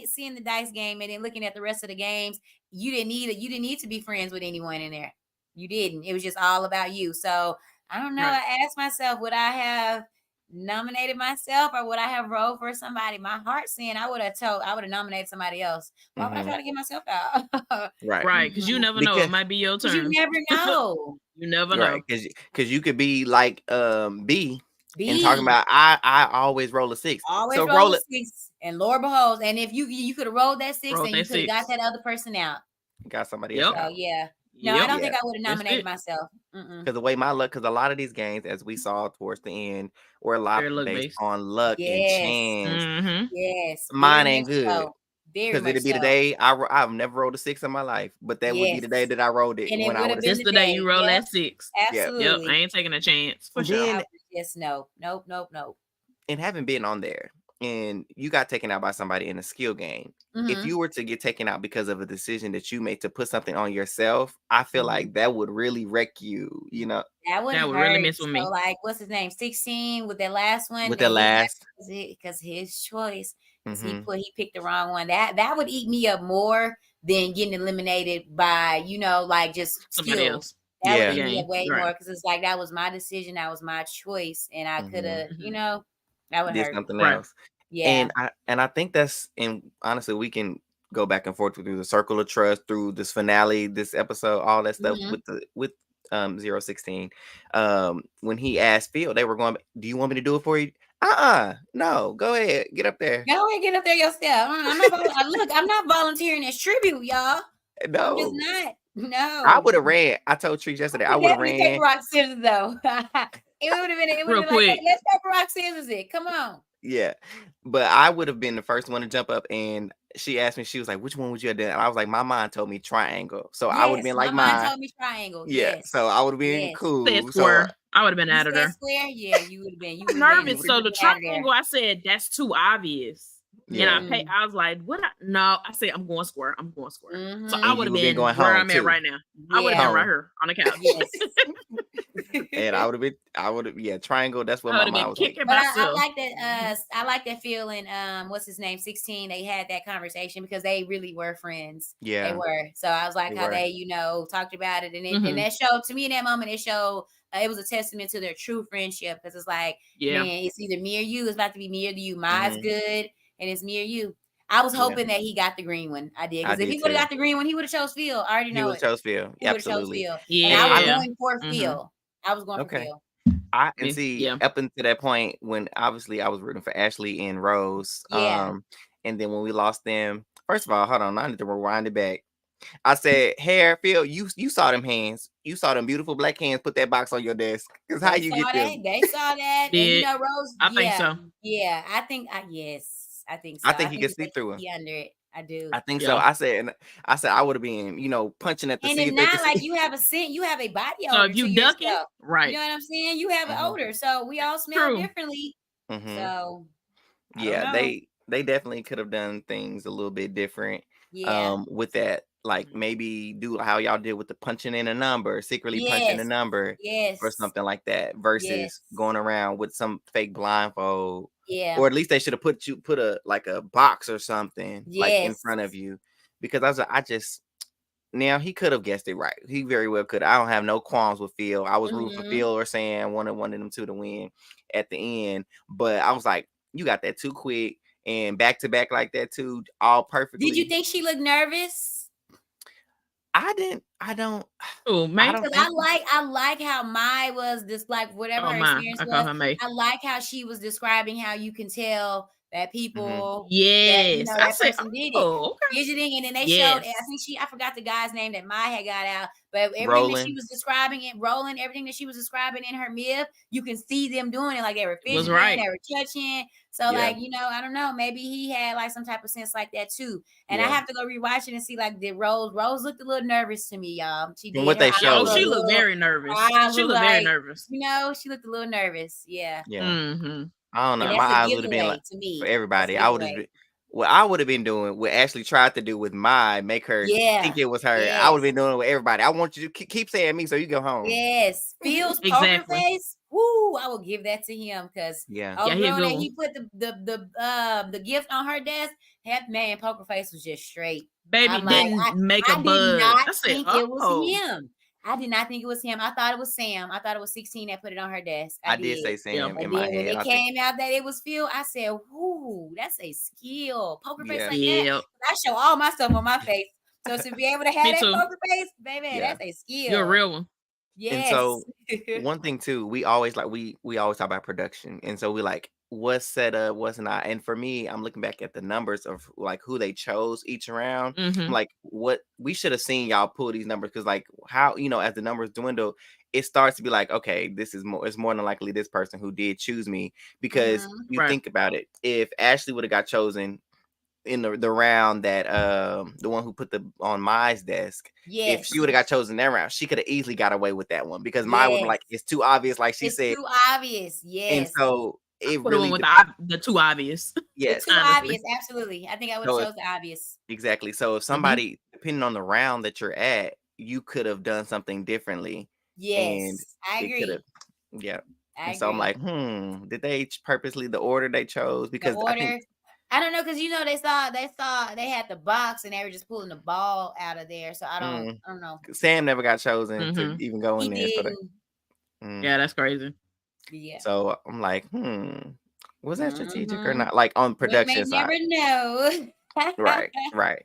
seeing the dice game and then looking at the rest of the games, you didn't need to be friends with anyone in there. You didn't. It was just all about you. So I don't know. Right. I asked myself, would I have nominated myself or would I have rolled for somebody? My heart saying I would have nominated somebody else. Why would I try to get myself out? Right, because you never know. It might be your turn. You never know. You never know. Because you could be like B and talking about I always roll a 6. Always so roll a 6. And Lord behold, and if you could have rolled that 6 and you could have got that other person out. Got somebody else out. So yeah. No, I don't think I would have nominated myself. Because the way my luck, because a lot of these games, as we saw towards the end, were a lot based on luck and chance. Yes. Mine ain't good. Because it'd be the day I've never rolled a 6 in my life, but that would be the day that I rolled it. And when I would this the day you roll that 6. Absolutely. Yep. I ain't taking a chance for sure. Yes, nope. And having been on there, and you got taken out by somebody in a skill game. If you were to get taken out because of a decision that you made to put something on yourself, I feel like that would really wreck you, That would really mess with me. So like, what's his name? 16 with that last one. With the last. Because his choice. He picked the wrong one. That would eat me up more than getting eliminated by, like just somebody else. That would eat me up way more because it's like that was my decision, that was my choice, and I could have, that would hurt. Something else. Yeah. And I think and honestly, we can go back and forth through the circle of trust, through this finale, this episode, all that stuff with 016. When he asked Phil, they were going, do you want me to do it for you? No, go ahead, get up there. Go ahead, get up there yourself. I'm not volunteering as tribute, y'all. No, I'm just not. No, I would have ran. I told Trees yesterday I would have ran. Paper, rock, scissors, though. It would have been. It would have been like, let's paper, rock, scissors it. Come on. Yeah, but I would have been the first one to jump up, and she asked me. She was like, "Which one would you have done?" And I was like, "My mind told me triangle." So I would have been like, "My mind told me triangle." Yeah, so I would have been cool. Square. I would have been out of there. Square, yeah, you would have been. I'm nervous. So the triangle, I said that's too obvious. Yeah. And I was like, what? I said, I'm going square. So I would have been where I'm at right now. I would have been right here on the couch. Yes. And I would have, triangle. That's what my mind was like. But I like that. I like that feeling. What's his name? 16. They had that conversation because they really were friends. Yeah, they were. So I was like, they talked about it, and that showed to me in that moment. It showed. It was a testament to their true friendship because it's like, man, it's either me or you. It's about to be me or you. Mine's good. And it's me or you. I was hoping that he got the green one. I did. Because if he would have got the green one, he would have chose Phil. I already know he would have chose Phil. Absolutely. Chose Phil. Yeah. And I was going for Phil. I was going for Phil. Up until that point when obviously I was rooting for Ashley and Rose. Yeah. And then when we lost them, first of all, hold on, I need to rewind it back. I said, "Hair, Phil, you saw them hands. You saw them beautiful black hands. Put that box on your desk. Because how you get them? They saw that. And, Rose. I think so. Yeah, I think yes. I think so. I think he can see through it. Under it. I do. I think so. I said I would have been, punching at the seat. And it's not like you have a scent, you have a body odor. So if you duck it, right. You know what I'm saying? You have an odor. So we all smell differently. So they definitely could have done things a little bit different. Yeah. With that. Like maybe do how y'all did with the punching in a number, secretly punching a number, or something like that, versus going around with some fake blindfold. Yeah. Or at least they should have put a box or something like in front of you, because I just now he could have guessed it right. He very well could. I don't have no qualms with Phil. I was rooting for Phil or saying I wanted them two to win at the end, but I was like, you got that too quick and back to back like that too, all perfectly. Did you think she looked nervous? I don't. Oh man, because I like how Mai was this, like whatever her experience was. I like how she was describing how you can tell that people yes, that, I said, person did it. okay. Fidgeting, and then they showed, I forgot the guy's name that Mai had got out, but everything that she was describing it, rolling, everything that she was describing in her myth, you can see them doing it, like they were fidgeting, they were touching. So like, I don't know, maybe he had like some type of sense like that too. And I have to go rewatch it and see like did Rose looked a little nervous to me, y'all. She did. What they showed, she looked very nervous. She looked very nervous. She looked a little nervous. Yeah. I don't know. And my that's eyes would have been like to me for everybody. I would have been. What I would have been doing, what Ashley tried to do with make her think it was her. Yes. I would have been doing it with everybody. I want you to keep saying me so you go home. Yes. Phil's poker face. Woo, I will give that to him because he put the gift on her desk. That man poker face was just straight. Baby didn't make a buzz. I think it was him. I did not think it was him. I thought it was Sam. I thought it was 16 that put it on her desk. I did say Sam in my head. When it came out that it was Phil, I said, "Ooh, that's a skill. Poker face like that." I show all my stuff on my face. So to be able to have that poker face, baby, that's a skill. You're a real one. Yes. And so one thing too, we always talk about production. And so we like what's set up, what's not. And for me, I'm looking back at the numbers of like who they chose each round. I'm like, what we should have seen y'all pull these numbers, because like how, as the numbers dwindle, it starts to be like, okay, it's more than likely this person who did choose me, because you think about it. If Ashley would have got chosen in the round that the one who put on Mai's desk, if she would have got chosen that round, she could have easily got away with that one, because Mai would be like, it's too obvious, like she said. It's too obvious, and so it really with the too obvious. Yes, the too obvious, absolutely. I think I would have chose the obvious. Exactly. So if somebody, depending on the round that you're at, you could have done something differently. Yes, I agree. So I'm like, did they purposely the order they chose? Because I don't know, because they had the box and they were just pulling the ball out of there. So I don't know. Sam never got chosen to even go in there. Yeah, that's crazy. Yeah. So I'm like, was that strategic or not? Like on production side. Never know. Right.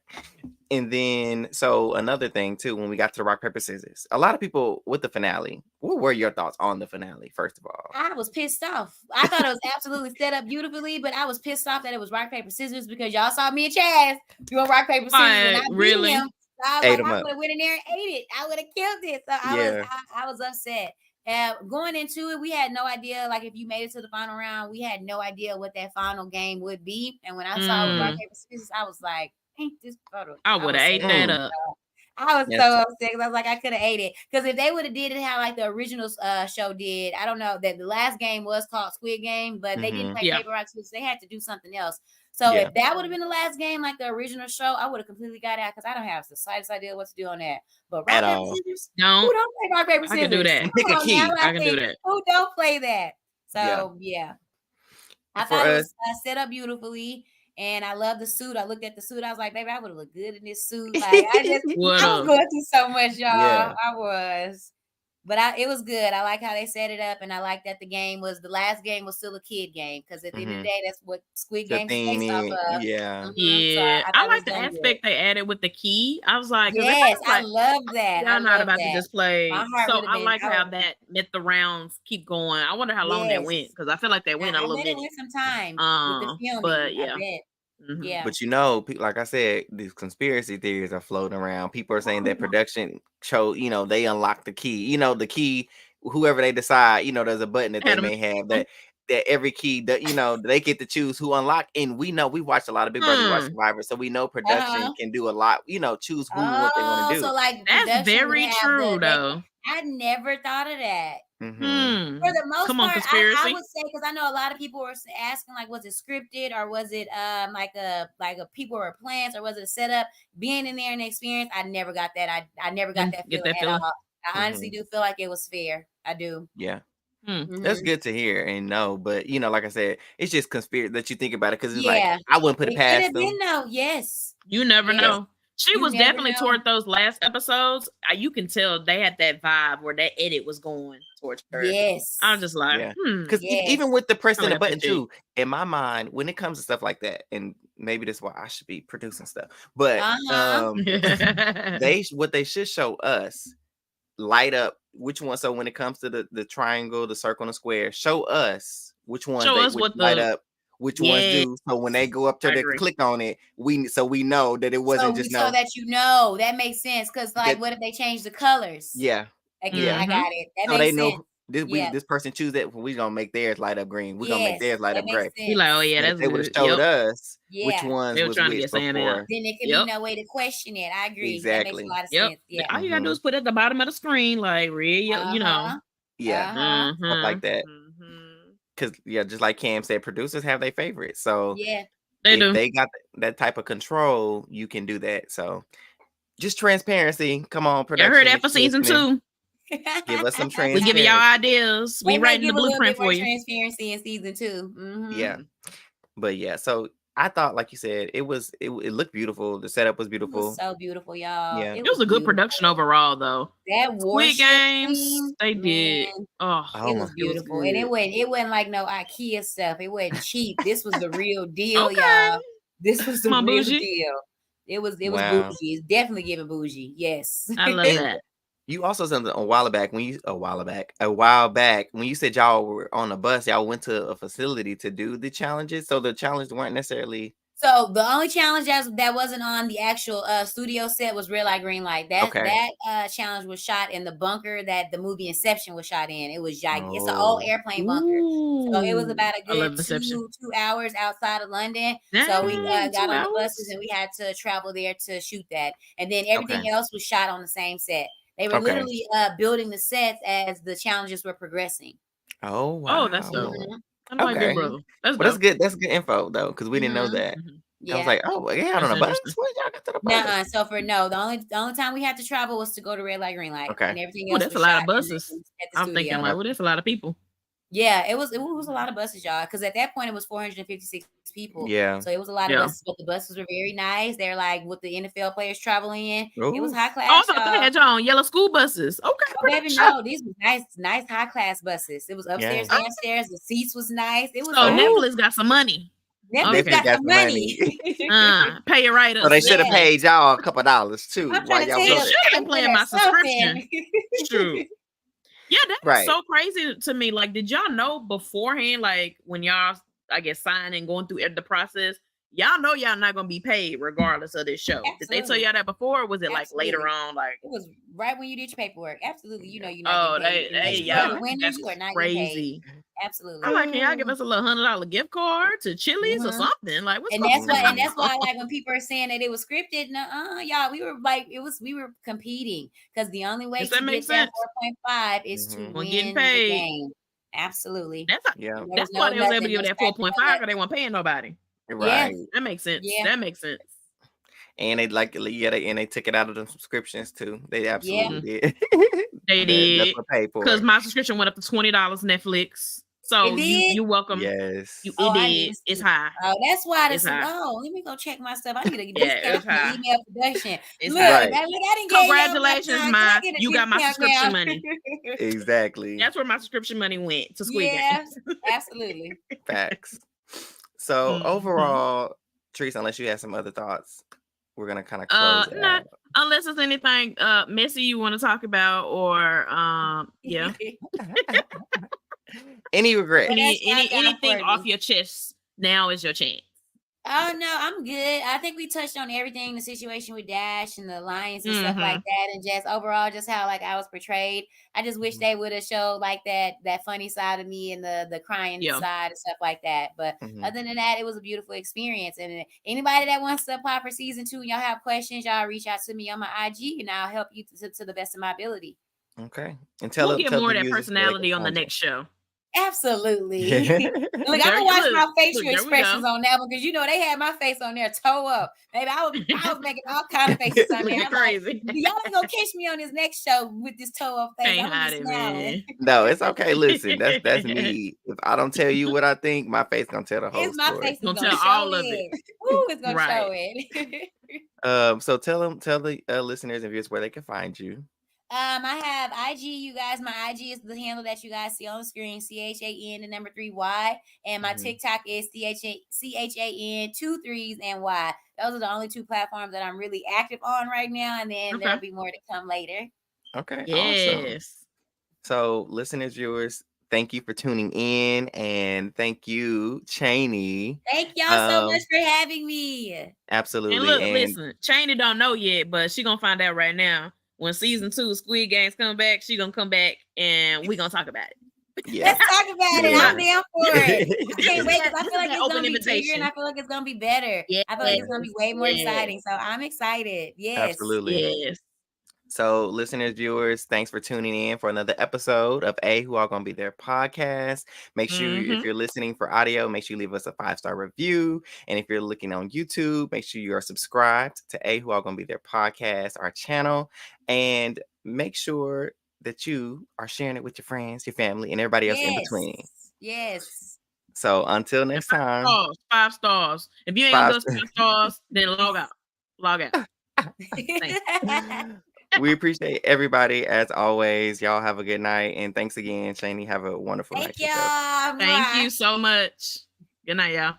And then, so another thing too, when we got to the rock, paper, scissors, a lot of people with the finale, what were your thoughts on the finale, first of all? I was pissed off. I thought it was absolutely set up beautifully, but I was pissed off that it was rock, paper, scissors, because y'all saw me and Chaz doing rock, paper, scissors, and I beat him. So I was like, I would have went in there and ate it. I would have killed it. So I was upset. Going into it, we had no idea. Like, if you made it to the final round, we had no idea what that final game would be. And when I saw it with rock, paper, scissors, I was like, ain't this photo? I would have ate that up. I was so upset because I was like, I could have ate it. Because if they would have did it how like the original show did, I don't know, that the last game was called Squid Game, but they didn't play paper, rock, scissors. They had to do something else. So if that would have been the last game, like the original show, I would have completely got out, because I don't have the slightest idea what to do on that. But rock, paper, scissors, who don't play rock, paper, scissors? I can do that. Pick a key. I can do that. Who don't play that? So I thought it was set up beautifully. And I love the suit. I looked at the suit. I was like, baby, I would have looked good in this suit. Like, I was going through so much, y'all. Yeah. I was. But it was good. I like how they set it up. And I like that the last game was still a kid game. Because at the end of the day, that's what Squid Game is based off of. Yeah. So I like the aspect they added with the key. I was like, I love that. I'm not about to display. So I like how that let the rounds keep going. I wonder how long that went, because I feel like that went a little bit. It went some time with the filming. But yeah. Yeah. But like I said, these conspiracy theories are floating around. People are saying that production chose, they unlocked the key. The key, whoever they decide, there's a button that they may have that every key that they get to choose who unlock. And we know, we watch a lot of Big Brother, watch Survivor, so we know production can do a lot. Choose what they want to do. So like that's very true though. I never thought of that. For the most part, I would say, because I know a lot of people were asking, like, was it scripted, or was it like a people were plans, or was it a setup? Being in there and the experience, I never got that. I never got that feeling at all. I honestly do feel like it was fair. I do. Yeah. That's good to hear and know, but like I said, it's just conspiracy that you think about it, because it's like I wouldn't put it past them. Yes, you never know. She was definitely toward those last episodes. You can tell they had that vibe where that edit was going towards her. Yes. I was just like, because even with the pressing the button too, in my mind, when it comes to stuff like that, and maybe that's why I should be producing stuff, but what they should show us, light up which one. So when it comes to the triangle, the circle, and the square, show us which ones they would light up which ones do. So when they go up to the click on it, we know that it wasn't just so that that makes sense. Because what if they change the colors? Yeah. Again, I got it. That makes sense. This person choose that. We're gonna make theirs light up green. We're gonna make theirs light up gray. Be like, oh yeah, that's they would have showed us which ones they were was trying which to get before. Then there could be no way to question it. I agree. Exactly. That makes a lot of sense. Yeah. All you gotta do is put it at the bottom of the screen, like red, you know. Yeah. Stuff like that. Because just like Cam said, producers have their favorites. So they do. They got that type of control, you can do that. So just transparency. Come on, production. I heard that for season 2. Give us some transparency. We giving y'all ideas. We writing the blueprint for you. Transparency in season 2. Yeah, but so I thought, like you said, it looked beautiful. The setup was beautiful. It was so beautiful, y'all. Yeah, it was a good production overall, though. That Squid Games, they did. Oh, it was beautiful, and it wasn't like no IKEA stuff. It wasn't cheap. This was the real deal, y'all. This was the real deal. It was bougie. It's definitely giving bougie. Yes, I love that. You also said a while back when you said y'all were on a bus, y'all went to a facility to do the challenges. So the challenges weren't necessarily. So the only challenge that wasn't on the actual studio set was Red Light, Green Light. That challenge was shot in the bunker that the movie Inception was shot in. It was gigantic. It's an old airplane bunker. So it was about a good 2 hours outside of London. So we got on the buses and we had to travel there to shoot that. And then everything else was shot on the same set. They were literally building the sets as the challenges were progressing. Oh wow! Oh, that's dope. Like good, brother. That's good. That's good info though, because we didn't know that. I was like, oh yeah, I don't know. But y'all got to the bus. So the only time we had to travel was to go to Red Light, Green Light. Okay. And everything else. That's a lot of buses. I'm thinking like, well, that's a lot of people. Yeah, it was a lot of buses, y'all. Because at that point it was 456 people. Yeah. So it was a lot of buses, but the buses were very nice. They're like with the NFL players traveling in. Ooh. It was high class. Also, they had y'all on yellow school buses. Okay, baby, no, these were nice high class buses. It was upstairs, downstairs. The seats was nice. It was. Netflix got some money. Netflix got some money. Pay it right up. So they should have paid y'all a couple of dollars too. I'm trying to tell you, should have been paying my subscription. True. Yeah, that's so crazy to me. Like, did y'all know beforehand, like when y'all, I guess, signing and going through the process, y'all know y'all not gonna be paid regardless of this show? Absolutely. Did they tell y'all that before, or was it like later on? Like it was right when you did your paperwork. Absolutely, you know you. That's crazy. Absolutely. I'm like, can y'all give us a little $100 gift card to Chili's or something? Like, what's that's why, like, when people are saying that it was scripted, y'all, we were competing because the only way to get that 4.5 is to win the game. Absolutely. That's why they was able to give that 4.5 because they weren't paying nobody. Right. Yeah. That makes sense. Yeah. That makes sense. And they they took it out of the subscriptions too. They absolutely did. They did. That's what paid for. Because my subscription went up to $20 Netflix. So you welcome. Yes. It's high. Oh, that's why it's high. Oh, let me go check my stuff. I need to get this email production. I didn't get congratulations, you got my subscription money. Exactly. That's where my subscription money went to Squid Game. Absolutely. Facts. So overall, Teresa, unless you have some other thoughts, we're gonna kind of close it out. Unless there's anything messy you want to talk about, or any regret, anything off your chest. Now is your chance. Oh no, I'm good. I think we touched on everything, the situation with Dash and the alliance and stuff like that, and just overall just how like I was portrayed. I just wish they would have showed like that funny side of me and the crying side and stuff like that. But other than that, it was a beautiful experience. And anybody that wants to apply for season 2 and y'all have questions, y'all reach out to me on my IG and I'll help you to the best of my ability. Okay. And we'll get more of that personality on the next show. Absolutely. Look, I can watch my facial expressions on that one because you know they had my face on there toe up. Maybe I was making all kind of faces on there. Crazy. Like, y'all ain't gonna catch me on this next show with this toe up face. Can't hide it, man. No, it's okay. Listen, that's me. If I don't tell you what I think, my face gonna tell the whole story. My face is gonna tell all of it. Ooh, it's gonna show it. So tell the listeners and viewers where they can find you. I have IG, you guys. My IG is the handle that you guys see on the screen, CHAN, the number 3Y. And my TikTok is CHAN, 2 3s and Y. Those are the only 2 platforms that I'm really active on right now. And then there'll be more to come later. Okay. Yes. Awesome. So listeners, viewers, thank you for tuning in, and thank you, Chaney. Thank y'all so much for having me. Absolutely. And look, listen, Chaney don't know yet, but she gonna find out right now. When season 2 Squid Games come back, she gonna come back and we gonna talk about it. Yeah. Let's talk about it. I'm down for it. I can't wait because I feel like it's gonna be bigger and I feel like it's gonna be better. Yes. I feel like it's gonna be way more exciting. So I'm excited. Yes. Absolutely. Yes. So, listeners, viewers, thanks for tuning in for another episode of Who All Gonna Be There podcast. Make sure if you're listening for audio, make sure you leave us a 5-star review. And if you're looking on YouTube, make sure you are subscribed to Who All Gonna Be There podcast, our channel. And make sure that you are sharing it with your friends, your family, and everybody else in between. Yes. So, until next time. 5 stars. If you ain't gonna give us 5 stars, then log out. Log out. We appreciate everybody as always. Y'all have a good night, and thanks again, Chaney. Have a wonderful night. Thank y'all. Thank you so much. Good night, y'all.